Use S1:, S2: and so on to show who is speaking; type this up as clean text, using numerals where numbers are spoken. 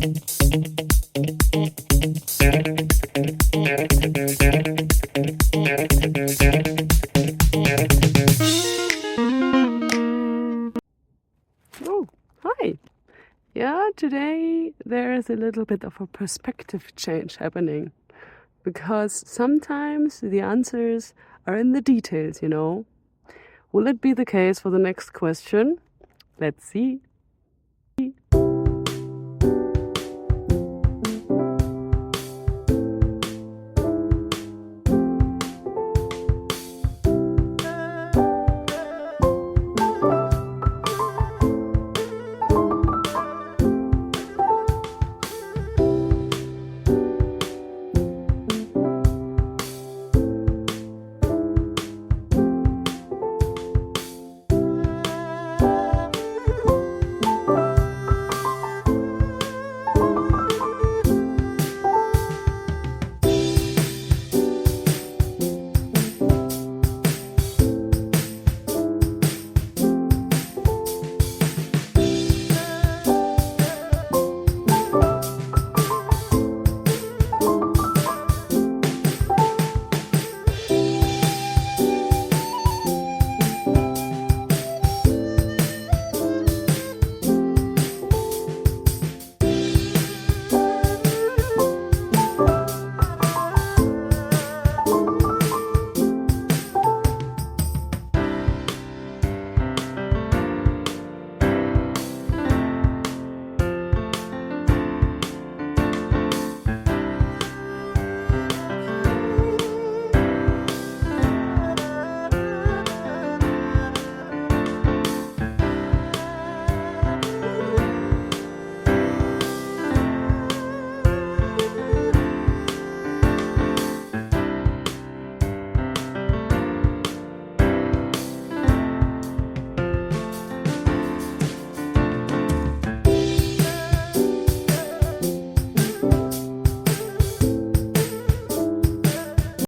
S1: Oh, hi. Yeah, today there is a little bit of a perspective change happening because sometimes the answers are in the details, you know. Will it be the case for the next question? Let's see.